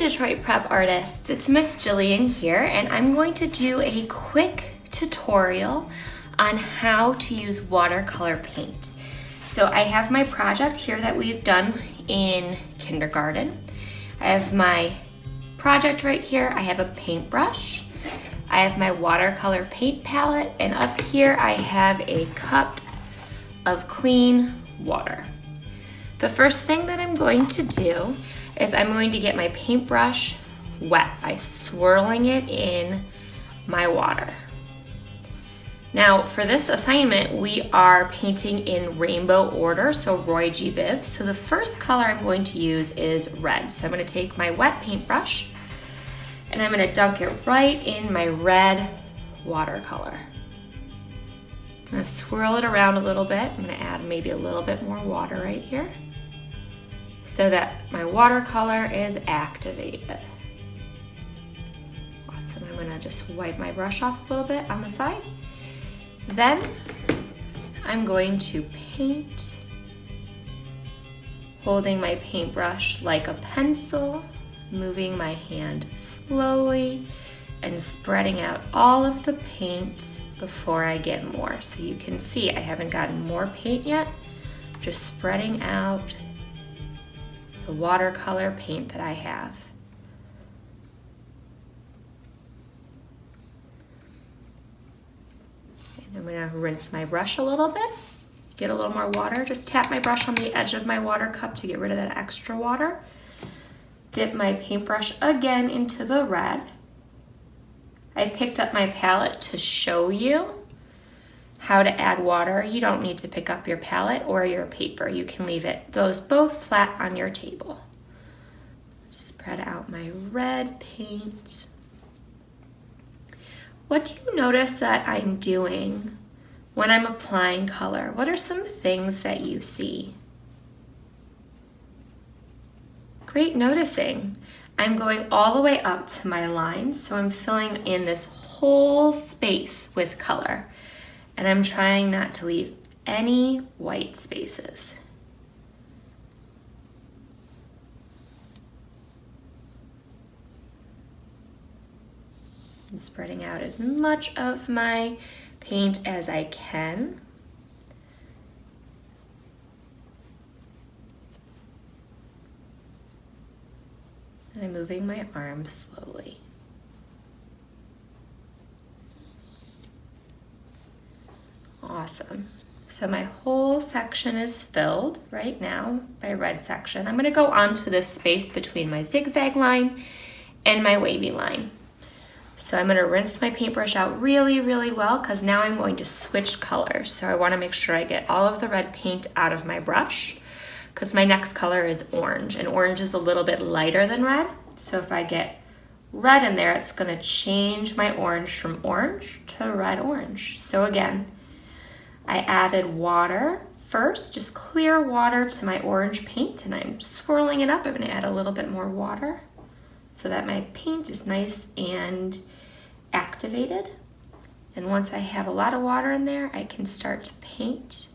Detroit Prep Artists, it's Miss Jillian here, and I'm going to do a quick tutorial on how to use watercolor paint. So I have my project here that we've done in kindergarten. I have my project right here. I have a paintbrush. I have my watercolor paint palette, and up here I have a cup of clean water. The first thing that I'm going to do is I'm going to get my paintbrush wet by swirling it in my water. Now for this assignment, we are painting in rainbow order, so Roy G. Biv. So the first color I'm going to use is red. So I'm going to take my wet paintbrush and I'm going to dunk it right in my red watercolor. I'm going to swirl it around a little bit. I'm going to add maybe a little bit more water right here so that my watercolor is activated. Awesome. I'm going to just wipe my brush off a little bit on the side. Then I'm going to paint, holding my paintbrush like a pencil, moving my hand slowly and spreading out all of the paint before I get more. So you can see I haven't gotten more paint yet, just spreading out the watercolor paint that I have. And I'm gonna rinse my brush a little bit, get a little more water, just tap my brush on the edge of my water cup to get rid of that extra water. Dip my paintbrush again into the red. I picked up my palette to show you how to add water. You don't need to pick up your palette or your paper. You can leave those both flat on your table. Spread out my red paint. What do you notice that I'm doing when I'm applying color? What are some things that you see? Great noticing. I'm going all the way up to my lines, so I'm filling in this whole space with color. And I'm trying not to leave any white spaces. I'm spreading out as much of my paint as I can. And I'm moving my arms slowly. Awesome. So my whole section is filled right now, my red section. I'm gonna go on to this space between my zigzag line and my wavy line. So I'm gonna rinse my paintbrush out really, really well because now I'm going to switch colors. So I wanna make sure I get all of the red paint out of my brush because my next color is orange, and orange is a little bit lighter than red. So if I get red in there, it's gonna change my orange from orange to red orange. So again, I added water first, just clear water to my orange paint, and I'm swirling it up. I'm gonna add a little bit more water so that my paint is nice and activated. And once I have a lot of water in there, I can start to paint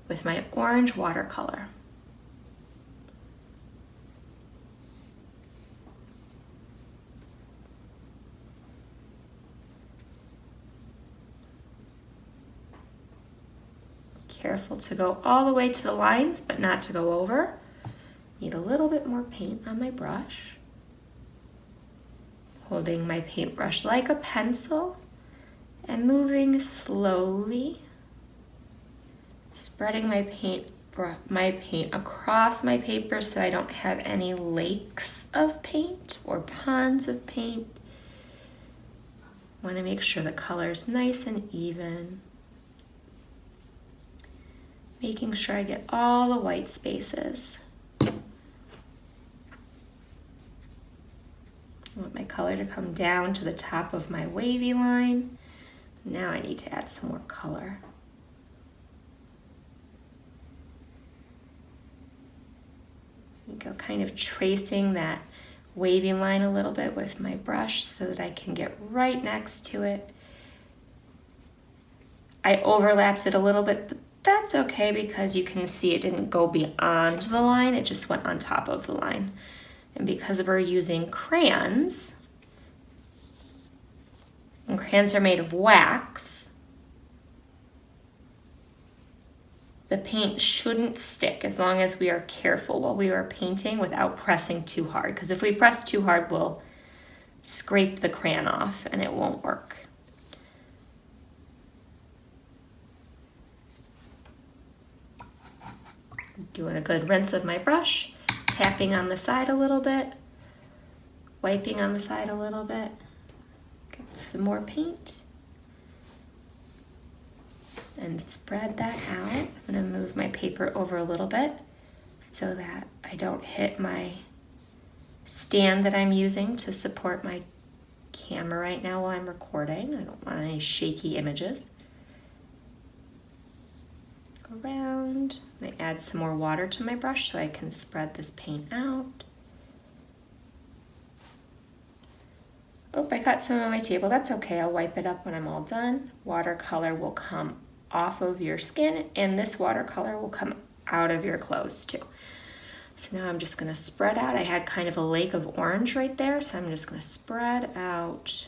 with my orange watercolor. Careful to go all the way to the lines, but not to go over. Need a little bit more paint on my brush. Holding my paintbrush like a pencil and moving slowly. Spreading my paint across my paper so I don't have any lakes of paint or ponds of paint. Want to make sure the color's nice and even. Making sure I get all the white spaces. I want my color to come down to the top of my wavy line. Now I need to add some more color. You go kind of tracing that wavy line a little bit with my brush so that I can get right next to it. I overlapped it a little bit, but that's okay because you can see it didn't go beyond the line, it just went on top of the line. And because we're using crayons, and crayons are made of wax, the paint shouldn't stick as long as we are careful while we are painting without pressing too hard. Because if we press too hard, we'll scrape the crayon off and it won't work. Doing a good rinse of my brush, tapping on the side a little bit, wiping on the side a little bit. Get some more paint. And spread that out. I'm gonna move my paper over a little bit so that I don't hit my stand that I'm using to support my camera right now while I'm recording. I don't want any shaky images. Go around. I add some more water to my brush so I can spread this paint out. Oh, I got some on my table. That's okay. I'll wipe it up when I'm all done. Watercolor will come off of your skin, and this watercolor will come out of your clothes too. So now I'm just gonna spread out. I had kind of a lake of orange right there, so I'm just gonna spread out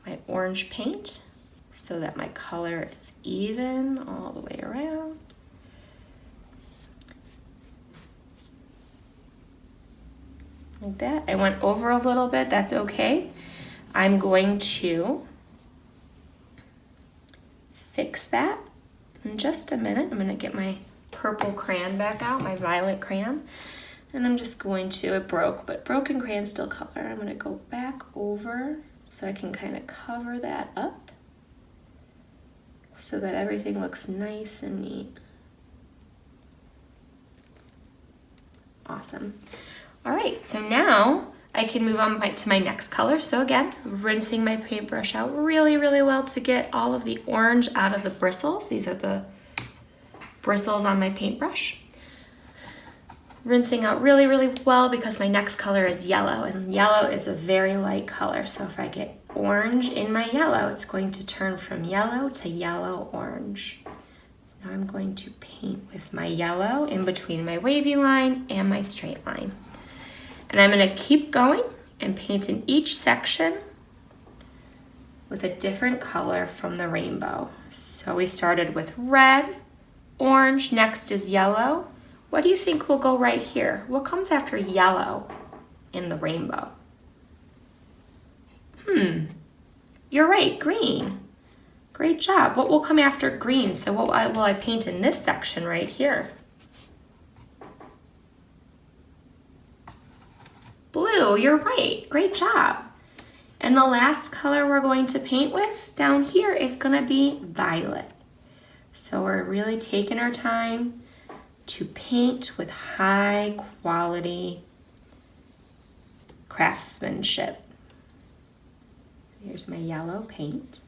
my orange paint so that my color is even all the way around. Like that. I went over a little bit, that's okay. I'm going to fix that in just a minute. I'm gonna get my purple crayon back out, my violet crayon, and I'm just going to, it broke, but broken crayons still color. I'm gonna go back over so I can kind of cover that up so that everything looks nice and neat. Awesome. All right, so now I can move on to my next color. So again, rinsing my paintbrush out really, really well to get all of the orange out of the bristles. These are the bristles on my paintbrush. Rinsing out really, really well because my next color is yellow, and yellow is a very light color. So if I get orange in my yellow, it's going to turn from yellow to yellow-orange. Now I'm going to paint with my yellow in between my wavy line and my straight line. And I'm gonna keep going and paint in each section with a different color from the rainbow. So we started with red, orange, next is yellow. What do you think will go right here? What comes after yellow in the rainbow? You're right, green. Great job. What will come after green? So what will I paint in this section right here? Blue, you're right, great job. And the last color we're going to paint with down here is gonna be violet. So we're really taking our time to paint with high quality craftsmanship. Here's my yellow paint.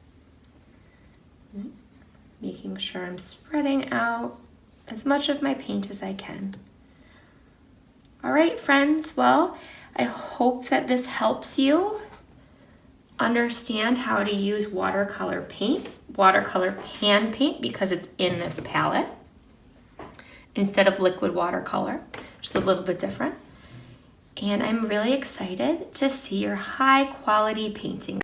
Making sure I'm spreading out as much of my paint as I can. All right, friends, well, I hope that this helps you understand how to use watercolor paint, watercolor pan paint, because it's in this palette, instead of liquid watercolor, just a little bit different. And I'm really excited to see your high quality painting.